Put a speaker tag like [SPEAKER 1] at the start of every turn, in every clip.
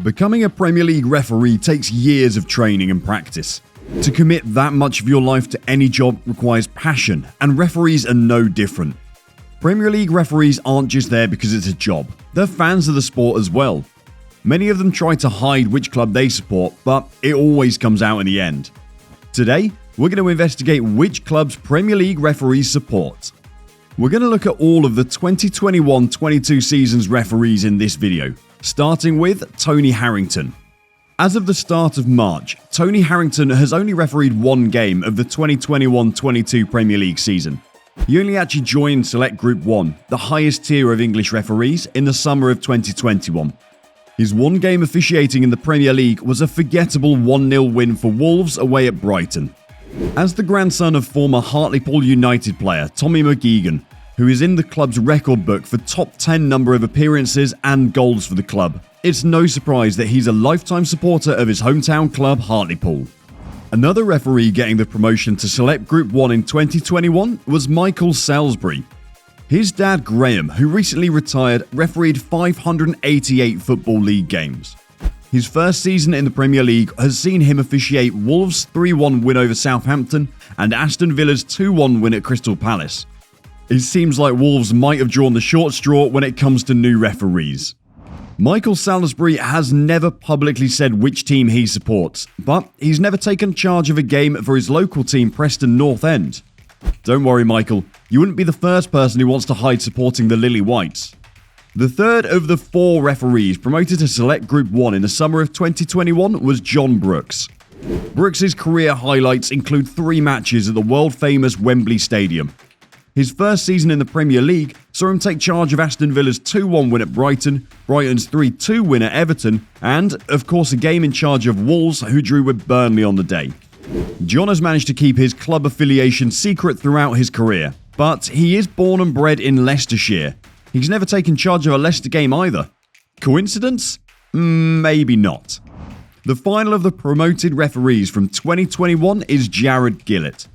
[SPEAKER 1] Becoming a Premier League referee takes years of training and practice. To commit that much of your life to any job requires passion, and referees are no different. Premier League referees aren't just there because it's a job, they're fans of the sport as well. Many of them try to hide which club they support, but it always comes out in the end. Today, we're going to investigate which clubs Premier League referees support. We're going to look at all of the 2021-22 season's referees in this video, starting with Tony Harrington. As of the start of March, Tony Harrington has only refereed one game of the 2021-22 Premier League season. He only actually joined Select Group 1, the highest tier of English referees, in the summer of 2021. His one game officiating in the Premier League was a forgettable 1-0 win for Wolves away at Brighton. As the grandson of former Hartlepool United player Tommy McGuigan, who is in the club's record book for top 10 number of appearances and goals for the club, it's no surprise that he's a lifetime supporter of his hometown club Hartlepool. Another referee getting the promotion to Select Group 1 in 2021 was Michael Salisbury. His dad Graham, who recently retired, refereed 588 Football League games. His first season in the Premier League has seen him officiate Wolves' 3-1 win over Southampton and Aston Villa's 2-1 win at Crystal Palace. It seems like Wolves might have drawn the short straw when it comes to new referees. Michael Salisbury has never publicly said which team he supports, but he's never taken charge of a game for his local team Preston North End. Don't worry, Michael, you wouldn't be the first person who wants to hide supporting the Lily Whites. The third of the four referees promoted to Select Group 1 in the summer of 2021 was John Brooks. Brooks' career highlights include 3 matches at the world-famous Wembley Stadium. His first season in the Premier League saw him take charge of Aston Villa's 2-1 win at Brighton, Brighton's 3-2 win at Everton, and, of course, a game in charge of Wolves, who drew with Burnley on the day. John has managed to keep his club affiliation secret throughout his career, but he is born and bred in Leicestershire. He's never taken charge of a Leicester game either. Coincidence? Maybe not. The final of the promoted referees from 2021 is Jarred Gillett.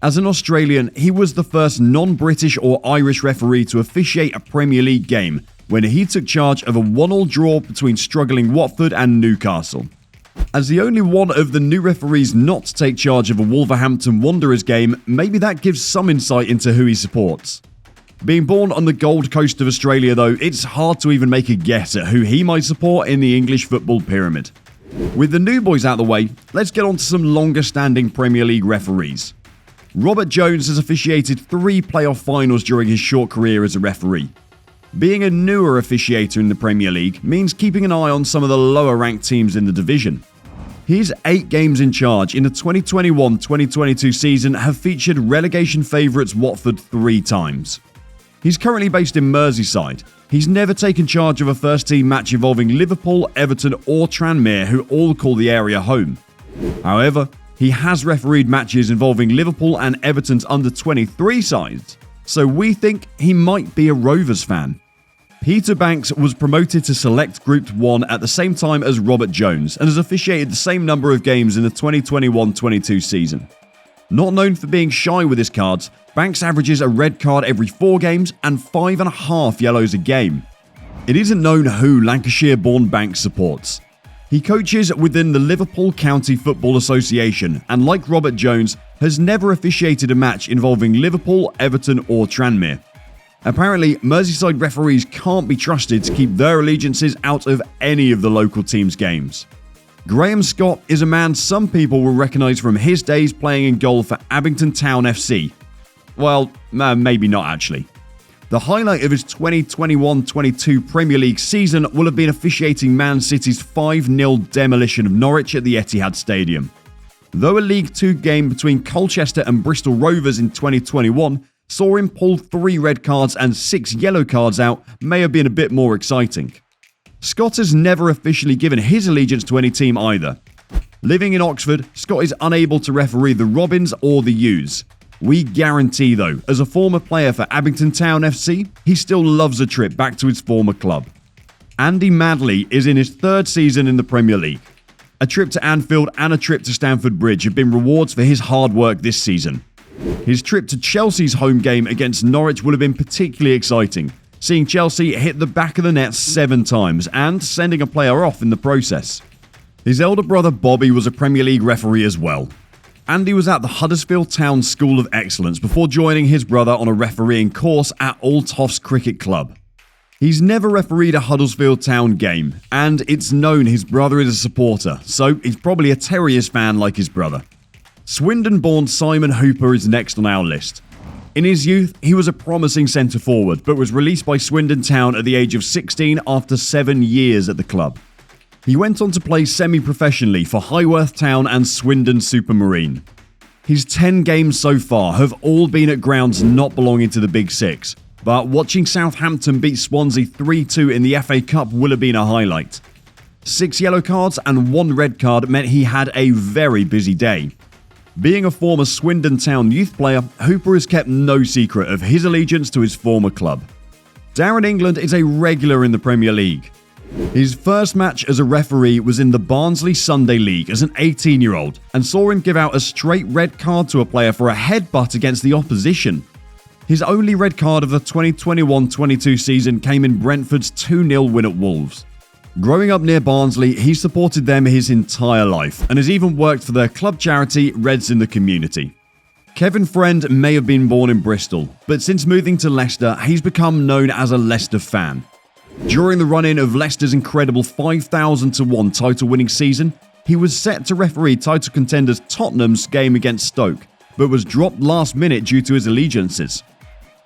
[SPEAKER 1] As an Australian, he was the first non-British or Irish referee to officiate a Premier League game when he took charge of a 1-1 draw between struggling Watford and Newcastle. As the only one of the new referees not to take charge of a Wolverhampton Wanderers game, maybe that gives some insight into who he supports. Being born on the Gold Coast of Australia though, it's hard to even make a guess at who he might support in the English football pyramid. With the new boys out of the way, let's get on to some longer standing Premier League referees. Robert Jones has officiated 3 playoff finals during his short career as a referee. Being a newer officiator in the Premier League means keeping an eye on some of the lower ranked teams in the division. His 8 games in charge in the 2021-2022 season have featured relegation favourites Watford 3 times. He's currently based in Merseyside. He's never taken charge of a first team match involving Liverpool, Everton or Tranmere, who all call the area home. However, he has refereed matches involving Liverpool and Everton's under-23 sides, so we think he might be a Rovers fan. Peter Banks was promoted to Select Group 1 at the same time as Robert Jones and has officiated the same number of games in the 2021-22 season. Not known for being shy with his cards, Banks averages a red card every 4 games and 5.5 yellows a game. It isn't known who Lancashire-born Banks supports. He coaches within the Liverpool County Football Association and, like Robert Jones, has never officiated a match involving Liverpool, Everton or Tranmere. Apparently, Merseyside referees can't be trusted to keep their allegiances out of any of the local team's games. Graham Scott is a man some people will recognise from his days playing in goal for Abington Town FC. Well, maybe not actually. The highlight of his 2021-22 Premier League season will have been officiating Man City's 5-0 demolition of Norwich at the Etihad Stadium. Though a League 2 game between Colchester and Bristol Rovers in 2021 saw him pull 3 red cards and 6 yellow cards out, may have been a bit more exciting. Scott has never officially given his allegiance to any team either. Living in Oxford, Scott is unable to referee the Robins or the U's. We guarantee though, as a former player for Abington Town FC, he still loves a trip back to his former club. Andy Madley is in his 3rd season in the Premier League. A trip to Anfield and a trip to Stamford Bridge have been rewards for his hard work this season. His trip to Chelsea's home game against Norwich will have been particularly exciting, seeing Chelsea hit the back of the net 7 times and sending a player off in the process. His elder brother Bobby was a Premier League referee as well. Andy was at the Huddersfield Town School of Excellence before joining his brother on a refereeing course at Old Toffs Cricket Club. He's never refereed a Huddersfield Town game, and it's known his brother is a supporter, so he's probably a Terriers fan like his brother. Swindon-born Simon Hooper is next on our list. In his youth, he was a promising centre-forward, but was released by Swindon Town at the age of 16 after 7 years at the club. He went on to play semi-professionally for Highworth Town and Swindon Supermarine. His 10 games so far have all been at grounds not belonging to the Big Six, but watching Southampton beat Swansea 3-2 in the FA Cup will have been a highlight. 6 yellow cards and 1 red card meant he had a very busy day. Being a former Swindon Town youth player, Hooper has kept no secret of his allegiance to his former club. Darren England is a regular in the Premier League. His first match as a referee was in the Barnsley Sunday League as an 18-year-old and saw him give out a straight red card to a player for a headbutt against the opposition. His only red card of the 2021-22 season came in Brentford's 2-0 win at Wolves. Growing up near Barnsley, he supported them his entire life and has even worked for their club charity Reds in the Community. Kevin Friend may have been born in Bristol, but since moving to Leicester, he's become known as a Leicester fan. During the run-in of Leicester's incredible 5,000-1 title-winning season, he was set to referee title contenders Tottenham's game against Stoke, but was dropped last minute due to his allegiances.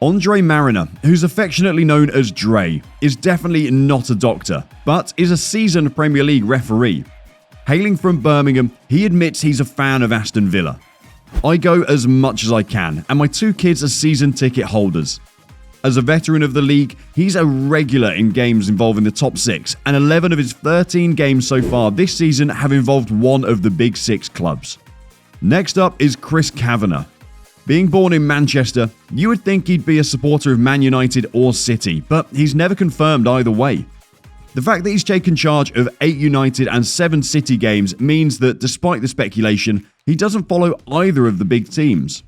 [SPEAKER 1] Andre Mariner, who's affectionately known as Dre, is definitely not a doctor, but is a seasoned Premier League referee. Hailing from Birmingham, he admits he's a fan of Aston Villa. I go as much as I can, and my 2 kids are season ticket holders. As a veteran of the league, he's a regular in games involving the top 6, and 11 of his 13 games so far this season have involved one of the Big 6 clubs. Next up is Chris Kavanagh. Being born in Manchester, you would think he'd be a supporter of Man United or City, but he's never confirmed either way. The fact that he's taken charge of 8 United and 7 City games means that, despite the speculation, he doesn't follow either of the big teams.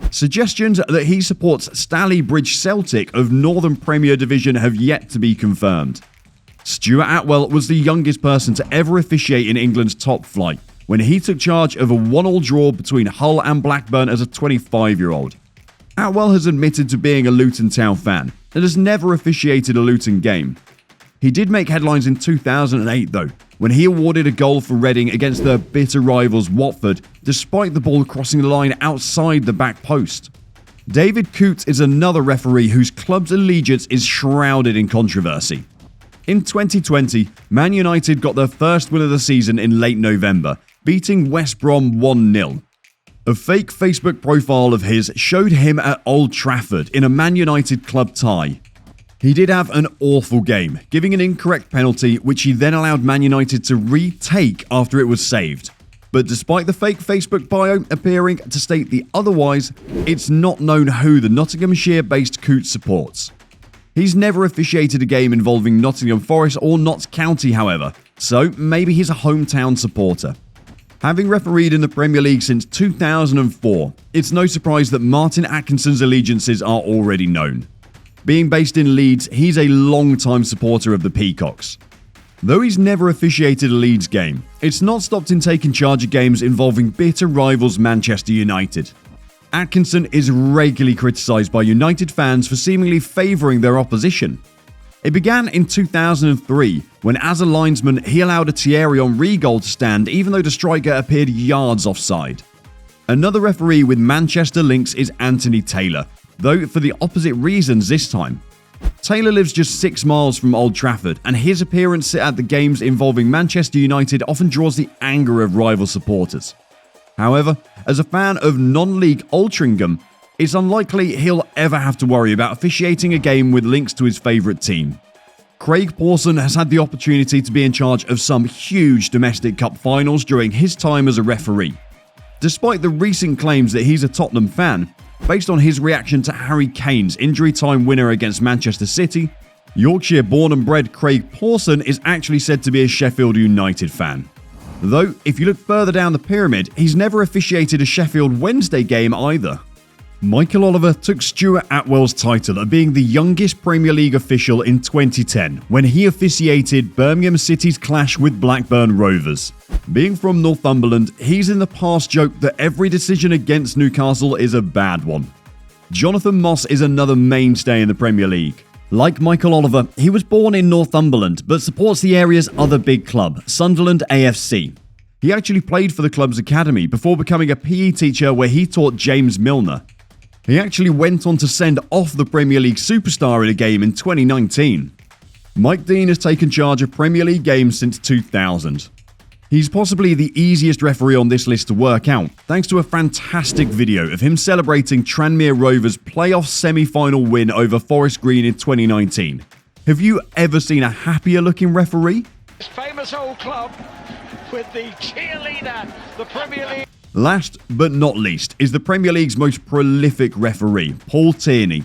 [SPEAKER 1] Suggestions that he supports Stalybridge Celtic of Northern Premier Division have yet to be confirmed. Stuart Atwell was the youngest person to ever officiate in England's top flight, when he took charge of a 1-1 draw between Hull and Blackburn as a 25-year-old. Atwell has admitted to being a Luton Town fan and has never officiated a Luton game. He did make headlines in 2008 though, when he awarded a goal for Reading against their bitter rivals Watford, despite the ball crossing the line outside the back post. David Coote is another referee whose club's allegiance is shrouded in controversy. In 2020, Man United got their first win of the season in late November, beating West Brom 1-0. A fake Facebook profile of his showed him at Old Trafford in a Man United club tie. He did have an awful game, giving an incorrect penalty which he then allowed Man United to retake after it was saved. But despite the fake Facebook bio appearing to state the otherwise, it's not known who the Nottinghamshire-based Coote supports. He's never officiated a game involving Nottingham Forest or Notts County, however, so maybe he's a hometown supporter. Having refereed in the Premier League since 2004, it's no surprise that Martin Atkinson's allegiances are already known. Being based in Leeds, he's a long-time supporter of the Peacocks. Though he's never officiated a Leeds game, it's not stopped him taking charge of games involving bitter rivals Manchester United. Atkinson is regularly criticised by United fans for seemingly favouring their opposition. It began in 2003, when as a linesman he allowed a Thierry Henry goal to stand even though the striker appeared yards offside. Another referee with Manchester links is Anthony Taylor, though for the opposite reasons this time. Taylor lives just 6 miles from Old Trafford, and his appearance at the games involving Manchester United often draws the anger of rival supporters. However, as a fan of non-league Altrincham, it's unlikely he'll ever have to worry about officiating a game with links to his favourite team. Craig Pawson has had the opportunity to be in charge of some huge domestic cup finals during his time as a referee. Despite the recent claims that he's a Tottenham fan, based on his reaction to Harry Kane's injury time winner against Manchester City, Yorkshire born and bred Craig Pawson is actually said to be a Sheffield United fan. Though, if you look further down the pyramid, he's never officiated a Sheffield Wednesday game either. Michael Oliver took Stuart Atwell's title of being the youngest Premier League official in 2010 when he officiated Birmingham City's clash with Blackburn Rovers. Being from Northumberland, he's in the past joked that every decision against Newcastle is a bad one. Jonathan Moss is another mainstay in the Premier League. Like Michael Oliver, he was born in Northumberland but supports the area's other big club, Sunderland AFC. He actually played for the club's academy before becoming a PE teacher where he taught James Milner. He actually went on to send off the Premier League superstar in a game in 2019. Mike Dean has taken charge of Premier League games since 2000. He's possibly the easiest referee on this list to work out, thanks to a fantastic video of him celebrating Tranmere Rovers' playoff semi-final win over Forest Green in 2019. Have you ever seen a happier looking referee?
[SPEAKER 2] This famous old club with the cheerleader, the Premier League.
[SPEAKER 1] Last but not least is the Premier League's most prolific referee, Paul Tierney.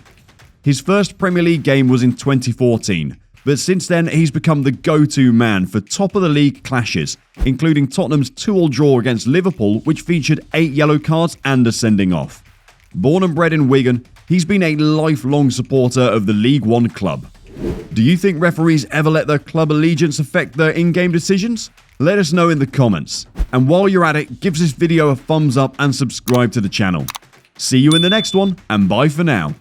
[SPEAKER 1] His first Premier League game was in 2014, but since then he's become the go-to man for top-of-the-league clashes, including Tottenham's 2-2 draw against Liverpool, which featured 8 yellow cards and a sending off. Born and bred in Wigan, he's been a lifelong supporter of the League One club. Do you think referees ever let their club allegiance affect their in-game decisions? Let us know in the comments. And while you're at it, give this video a thumbs up and subscribe to the channel. See you in the next one, and bye for now.